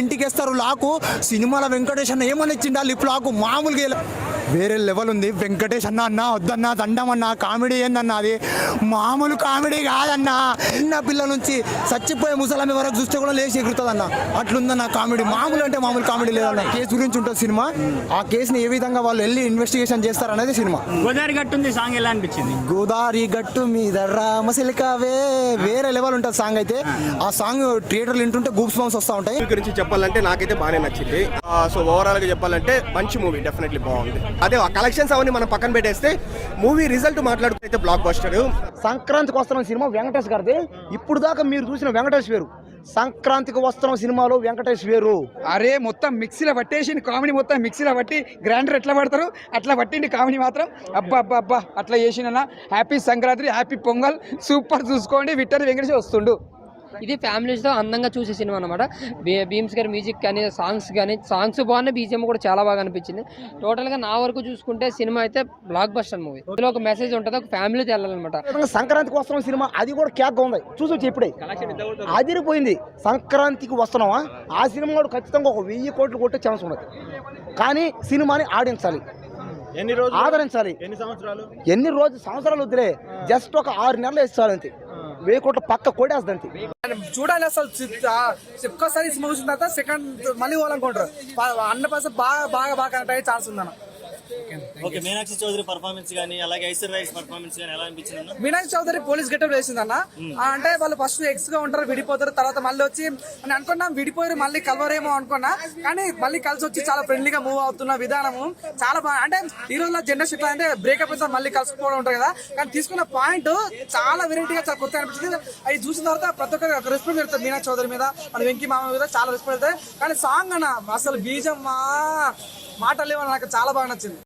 ఇంటికి వేస్తారు లాకు. సినిమాల వెంకటేష్ అన్న ఏమని ఇచ్చిండా లిప్ లాకు మామూలుగా వేరే లెవెల్ ఉంది. వెంకటేష్ అన్న వద్దన్నా దండమన్నా కామెడీ ఏందన్నా అది మామూలు కామెడీ కాదన్నా. చిన్న పిల్లల నుంచి చచ్చిపోయే ముసలామి వరకు చూస్తే కూడా లేచి ఎగురుతుంది అన్న, అట్లుందన్న కామెడీ. మామూలు అంటే మామూలు కామెడీ లేదన్న. కేసు గురించి ఉంటుంది సినిమా. ఆ కేసుని ఏ విధంగా వాళ్ళు వెళ్ళి ఇన్వెస్టిగేషన్ చేస్తారనేది సినిమా. గోదావరి గట్టు ఉంది సాంగ్ ఎలా అనిపించింది? గోదావరి గట్టు మీద రామసిలికావే వేరే లెవెల్ ఉంటుంది సాంగ్ అయితే. ఆ సాంగ్ థియేటర్లు వింటుంటే గూప్స్ బంప్స్ వస్తూ ఉంటాయి. గురించి చెప్పాలంటే నాకైతే బాగానే నచ్చింది. సో ఓవరాల్ గా చెప్పాలంటే మంచి మూవీ, డెఫినెట్లీ బాగుంది. అదే ఆ కలెక్షన్స్ అవన్నీ మనం పక్కన పెట్టేస్తే మూవీ రిజల్ట్ మాట్లాడుకుంటే బ్లాక్ బస్టర్. సంక్రాంతికి వస్తున్న సినిమా వెంకటేష్ గారిది. ఇప్పుడు దాకా మీరు చూసిన వెంకటేష్ వేరు, సంక్రాంతికి వస్తున్న సినిమాలో వెంకటేష్ వేరు. అరే మొత్తం మిక్సీలో పట్టేసి కామెడీ మొత్తం మిక్సీలో పట్టి గ్రైండర్ ఎట్లా పడతారు అట్లా పట్టిండి కామెడీ మాత్రం. అబ్బా అబ్బా అబ్బా అట్లా చేసిన happy Sankranti, happy pongal, super. చూసుకోండి విక్టరీ వెంకటేష్ వస్తుండు. ఇది ఫ్యామిలీస్తో అందంగా చూసే సినిమా అనమాట. భీమ్స్ గారి మ్యూజిక్ కానీ సాంగ్స్ బాగున్నాయి, బీజిఎం కూడా చాలా బాగా అనిపించింది. టోటల్గా నా వరకు చూసుకుంటే సినిమా అయితే బ్లాక్ బస్టర్ మూవీ. ఇందులో ఒక మెసేజ్ ఉంటుంది, ఒక ఫ్యామిలీతో వెళ్ళాలన్నమాట. సంక్రాంతికి వస్తున్న సినిమా అది కూడా క్యాక్గా ఉంది. చూసి ఇప్పుడే అదిరిపోయింది. సంక్రాంతికి వస్తున్నావా ఆ సినిమా కూడా ఖచ్చితంగా ఒక 1000 కోట్లు కొట్టే ఛాన్స్ ఉన్నది. కానీ సినిమాని ఆడించాలి, ఆదరించాలి. ఎన్ని సంవత్సరాలు వద్దులే, జస్ట్ ఒక 6 నెలలు వేస్తారు అంతే. 1000 కోట్ల పక్క కొడేస్తుంది. చూడాలి అసలు. ఒక్కసారి సినిమా చూసిన తర్వాత సెకండ్ మళ్ళీ పోవాలనుకుంటారు. 100% బాగా కనెక్ట్ అయ్యే ఛాన్స్ ఉందన్న. ఓకే, మీనాక్షి చౌదరి పర్ఫార్మెన్స్ గానీ అలాగే ఐశ్వర్య రాయ్ పర్ఫార్మెన్స్ గానీ ఎలా అనిపించింది? మీనాక్షి చౌదరి పోలీస్ గెటప్ వేసిందన్న. అంటే వాళ్ళు ఫస్ట్ ఎక్స్ గా ఉంటారు, విడిపోతారు, తర్వాత మళ్ళీ వచ్చి అని అనుకున్నాం విడిపోయారు, మళ్ళీ కలవరేమో అనుకున్నా. కానీ మళ్ళీ కలిసి వచ్చి చాలా ఫ్రెండ్లీగా మూవ్ అవుతున్న విధానము చాలా బాగా. అంటే ఈ రోజుల్లో జనరేషన్ ఎట్లా అంటే బ్రేకప్ అయితే మళ్ళీ కలుసుకోవడం ఉంటారు కదా, కానీ తీసుకున్న పాయింట్ చాలా వెరైటీగా చాలా కొత్త అనిపించింది. అది చూసిన తర్వాత ప్రతి ఒక్కరు రెస్పెక్ట్ పెడతారు మీనాక్షి చౌదరి మీద, మన వెంకీ మామ మీద చాలా రెస్పెక్ట్ పెడతారు. కానీ సాంగ్ అన్న అసలు బీజం మాటలు లేవని నాకు చాలా బాగా నచ్చింది.